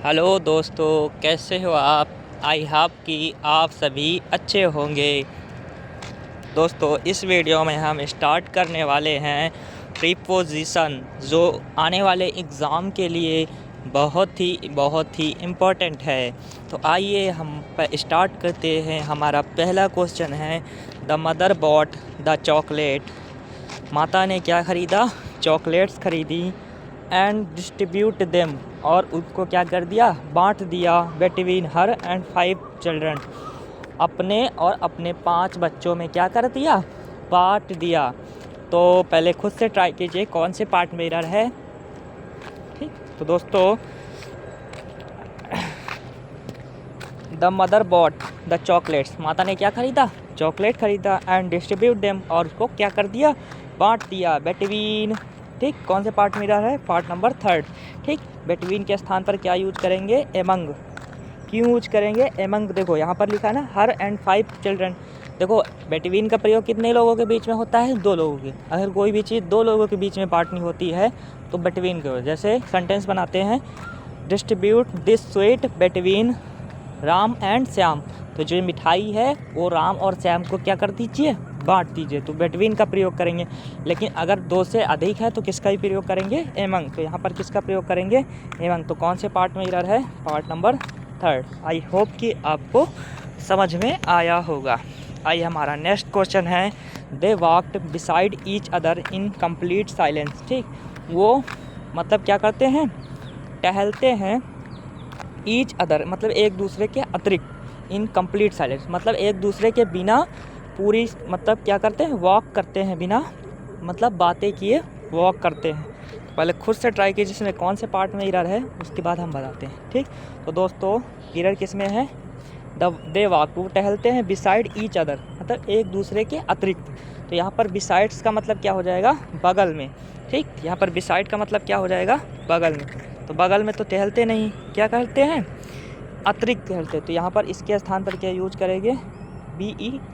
Hello दोस्तों, कैसे हो आप। आई होप कि आप सभी अच्छे होंगे। दोस्तों, इस वीडियो में हम स्टार्ट करने वाले हैं प्रीपोजिशन, जो आने वाले एग्ज़ाम के लिए बहुत ही इम्पोर्टेंट है। तो आइए हम स्टार्ट करते हैं। हमारा पहला क्वेश्चन है, the mother bought the chocolate. माता ने क्या ख़रीदा? चॉकलेट्स ख़रीदी। एंड डिस्ट्रीब्यूट देम, और उसको क्या कर दिया? बांट दिया। बिटवीन हर एंड 5 चिल्ड्रन, अपने और अपने 5 बच्चों में क्या कर दिया? बांट दिया। तो पहले खुद से ट्राई कीजिए कौन से पार्ट में एरर है। ठीक, तो दोस्तों, the mother bought the chocolates, माता ने क्या ख़रीदा? चॉकलेट ख़रीदा। एंड डिस्ट्रीब्यूट देम, और उसको क्या कर दिया? बांट दिया। बिटवीन, ठीक, कौन से पार्ट में एरर है? Part number 3। ठीक, बिटवीन के स्थान पर क्या यूज करेंगे? एमंग। क्यों यूज करेंगे एमंग? देखो यहाँ पर लिखा है ना, हर एंड 5 चिल्ड्रन। देखो, बिटवीन का प्रयोग कितने लोगों के बीच में होता है? 2 लोगों के। अगर कोई भी चीज़ 2 लोगों के बीच में बांटनी होती है तो बिटवीन के, जैसे सेंटेंस बनाते हैं, distribute this sweet between Ram and Shyam. तो जो मिठाई है वो राम और श्याम को क्या कर दीजिए? बांट दीजिए। तो बिटवीन का प्रयोग करेंगे। लेकिन अगर 2 से अधिक है तो किसका ही प्रयोग करेंगे? एमंग। तो यहाँ पर किसका प्रयोग करेंगे? एमंग। तो कौन से पार्ट में एरर है? Part number 3। आई होप कि आपको समझ में आया होगा। आइए हमारा नेक्स्ट क्वेश्चन है, they walked beside each other in complete silence. ठीक, वो मतलब क्या करते हैं? टहलते हैं। ईच अदर मतलब एक दूसरे के अतिरिक्त। इन कंप्लीट साइलेंस मतलब एक दूसरे के बिना पूरी, मतलब क्या करते हैं? वॉक करते हैं, बिना मतलब बातें किए वॉक करते हैं। पहले खुद से ट्राई कीजिए इसमें कौन से पार्ट में एरर है, उसके बाद हम बताते हैं। ठीक, तो दोस्तों, एरर किस में है? दे वॉक, वो टहलते हैं। बिसाइड ईच अदर मतलब एक दूसरे के अतिरिक्त। तो यहाँ पर बिसाइड्स का मतलब क्या हो जाएगा? बगल में। ठीक, यहाँ पर बिसाइड का मतलब क्या हो जाएगा? बगल में। तो बगल में तो टहलते नहीं, क्या करते हैं? अतिरिक्त टहलते। तो यहाँ पर इसके स्थान पर क्या यूज करेंगे? BECID।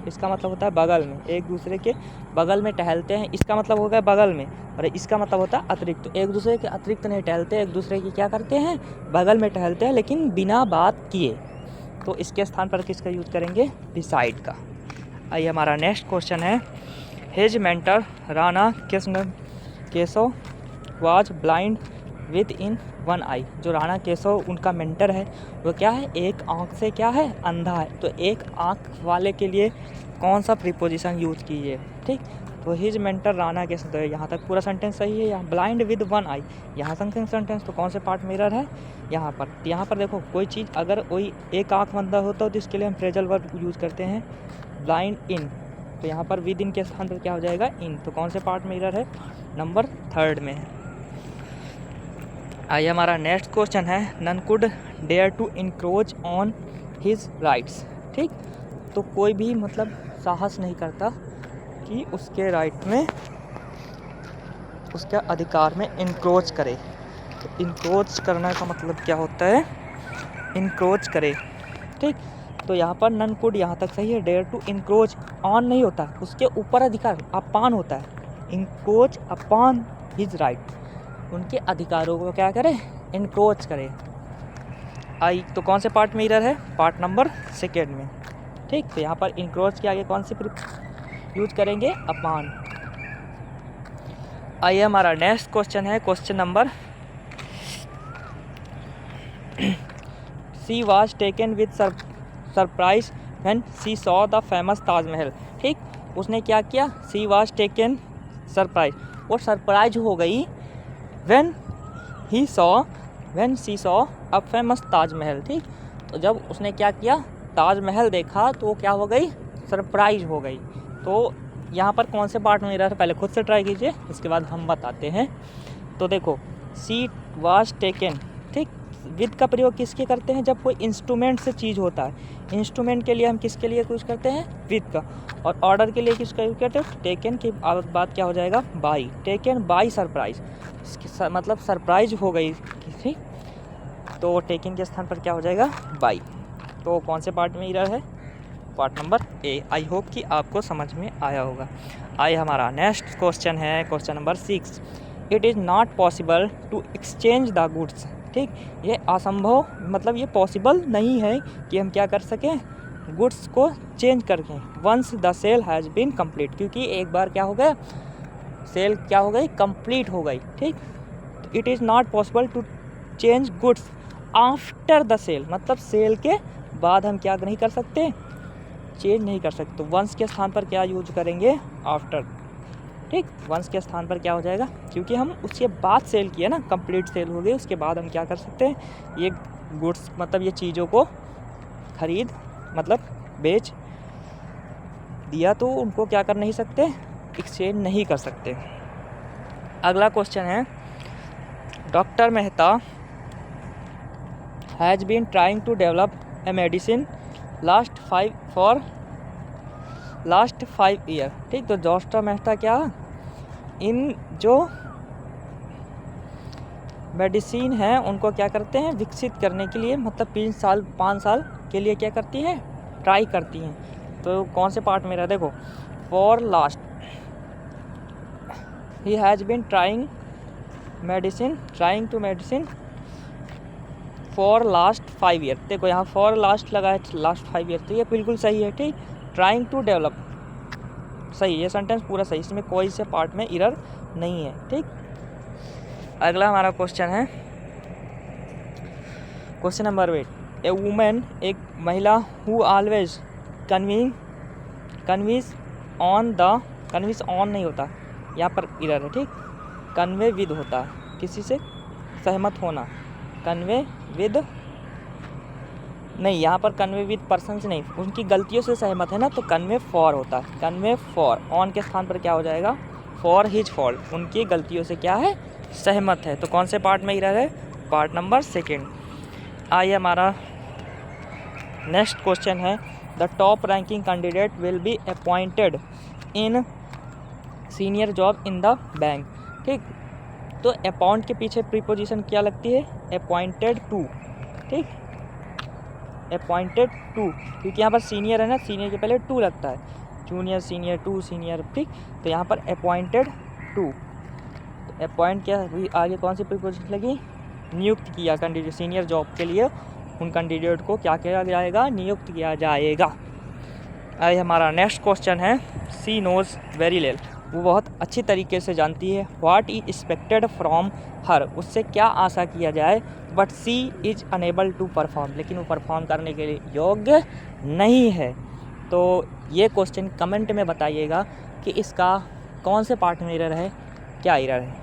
इसका मतलब होता है बगल में, एक दूसरे के बगल में टहलते हैं। इसका मतलब हो गया बगल में, और इसका मतलब होता है अतिरिक्त। तो एक दूसरे के अतिरिक्त नहीं टहलते, एक दूसरे की क्या करते हैं? बगल में टहलते हैं, लेकिन बिना बात किए। तो इसके स्थान पर किसका यूज करेंगे? बिसाइड का। आइए हमारा नेक्स्ट क्वेश्चन है, his mentor Rana Krishna Keshav was blind with in 1 आई। जो राणा केशव उनका मेंटर है, वो क्या है? एक आँख से क्या है? अंधा है। तो एक आँख वाले के लिए कौन सा प्रीपोजिशन यूज कीजिए? ठीक, तो हिज मेंटर राणा केशव, तो यहाँ तक पूरा सेंटेंस सही है। यहाँ ब्लाइंड विद 1 आई, यहाँ सेंटेंस, तो कौन से पार्ट में एरर है? यहाँ पर। यहाँ पर देखो, कोई चीज़ अगर कोई एक आँख अंधा होता है तो इसके लिए हम फ्रेजल वर्ब यूज़ करते हैं, ब्लाइंड इन। तो यहाँ पर विद इन के स्थान पर क्या हो जाएगा? इन। तो कौन से पार्ट में एरर है? नंबर 3 में है। आइए हमारा नेक्स्ट क्वेश्चन है, none could dare to encroach on his rights. ठीक, तो कोई भी मतलब साहस नहीं करता कि उसके राइट में, उसके अधिकार में इंक्रोच करे। तो इंक्रोच करने का मतलब क्या होता है? इंक्रोच करे। ठीक, तो यहाँ पर नन कुड यहाँ तक सही है। डेयर टू इंक्रोच ऑन नहीं होता, उसके ऊपर अधिकार अपान होता है। इंक्रोच अपॉन हिज राइट, उनके अधिकारों को क्या करे? इंक्रोच करे। आई, तो कौन से पार्ट में एरर है? पार्ट नंबर 2 में। ठीक, तो यहाँ पर इंक्रोच के आगे कौन से यूज करेंगे? अपान। आइए हमारा नेक्स्ट क्वेश्चन है, question number, she was taken with surprise when she saw the famous Taj Mahal. ठीक, उसने क्या किया? शी वॉज टेकन सरप्राइज, वो सरप्राइज हो गई। When she saw a famous Taj Mahal. ठीक, तो जब उसने क्या किया? ताजमहल देखा तो वो क्या हो गई? सरप्राइज हो गई। तो यहाँ पर कौन से पार्ट में एरर है? पहले खुद से ट्राई कीजिए, इसके बाद हम बताते हैं। तो देखो, सी वाज टेकन। ठीक, विद का प्रयोग किसके करते हैं? जब कोई इंस्ट्रूमेंट से चीज़ होता है। इंस्ट्रूमेंट के लिए हम किसके लिए यूज करते हैं? विद का। और ऑर्डर के लिए किसका यूज करते हैं? टेकन की बात क्या हो जाएगा? बाई। टेकन बाई सरप्राइज, मतलब सरप्राइज हो गई। ठीक, तो टेकन के स्थान पर क्या हो जाएगा? बाई। तो कौन से पार्ट में एरर है? Part number A. I hope कि आपको समझ में आया होगा। आइए हमारा नेक्स्ट क्वेश्चन है, question number 6, it is not possible to exchange the goods. ठीक, ये असंभव मतलब ये पॉसिबल नहीं है कि हम क्या कर सकें, गुड्स को चेंज करके। Once the sale has been complete, क्योंकि एक बार क्या हो गया, सेल क्या हो गई, कंप्लीट हो गई। ठीक, it is not possible to change goods after the sale, मतलब सेल के बाद हम क्या नहीं कर सकते, चेंज नहीं कर सकते। तो वंस के स्थान पर क्या यूज करेंगे, आफ्टर। ठीक, वंस के स्थान पर क्या हो जाएगा, क्योंकि हम उसके बाद सेल किया ना, कंप्लीट सेल हो गई, उसके बाद हम क्या कर सकते हैं, ये गुड्स मतलब ये चीज़ों को खरीद मतलब बेच दिया, तो उनको क्या कर नहीं सकते, एक्सचेंज नहीं कर सकते। अगला क्वेश्चन है, doctor Mehta has been trying to develop a medicine last 5 year. ठीक, तो डॉक्टर मेहता क्या इन जो मेडिसिन हैं उनको क्या करते हैं, विकसित करने के लिए, मतलब 5 साल के लिए क्या करती हैं, ट्राई करती हैं। तो कौन से पार्ट में रहा, देखो, for last he has been trying to medicine for last 5 year. देखो यहाँ फॉर लास्ट लगा है, लास्ट 5 ईयर, तो ये बिल्कुल सही है। ठीक, ट्राइंग टू डेवलप सही, ये सेंटेंस पूरा सही, इसमें कोई से पार्ट में एरर नहीं है। ठीक, अगला हमारा क्वेश्चन है, क्वेश्चन नंबर 8, ए वुमेन, एक महिला, हु ऑलवेज कन्विंस ऑन नहीं होता, यहाँ पर एरर है। ठीक, कन्वे विद होता है, किसी से सहमत होना, कन्वे विद नहीं, यहाँ पर कन्वे विद पर्सन से नहीं, उनकी गलतियों से सहमत है ना, तो कन्वे फॉर होता है। कन्वे फॉर, ऑन के स्थान पर क्या हो जाएगा, फॉर हिज फॉल्ट, उनकी गलतियों से क्या है, सहमत है। तो कौन से पार्ट में एरर है, पार्ट नंबर 2। आइए हमारा नेक्स्ट क्वेश्चन है, the top ranking candidate will be appointed in senior job in the bank. ठीक, तो अपॉइंट के पीछे प्रीपोजिशन क्या लगती है, अपॉइंटेड टू। ठीक, अपॉइंटेड टू, क्योंकि यहाँ पर सीनियर है ना, सीनियर के पहले टू लगता है, जूनियर, सीनियर, टू सीनियर। ठीक, तो यहाँ पर अपॉइंटेड टू, तो अपॉइंट क्या आगे कौन सी प्रीपोजिशन लगी, नियुक्त किया कैंडिडेट, सीनियर जॉब के लिए उन कैंडिडेट को क्या किया जाएगा, नियुक्त किया जाएगा। आइए हमारा नेक्स्ट क्वेश्चन है, सी नोज वेरी वेल, वो बहुत अच्छी तरीके से जानती है, what is expected from her, उससे क्या आशा किया जाए, but she is unable to perform, लेकिन वो परफॉर्म करने के लिए योग्य नहीं है। तो ये क्वेश्चन कमेंट में बताइएगा कि इसका कौन से पार्ट में एरर है, क्या एरर है।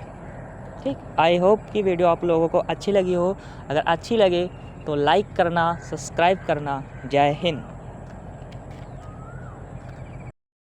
ठीक, आई होप कि वीडियो आप लोगों को अच्छी लगी हो, अगर अच्छी लगे तो लाइक करना, सब्सक्राइब करना। जय हिंद।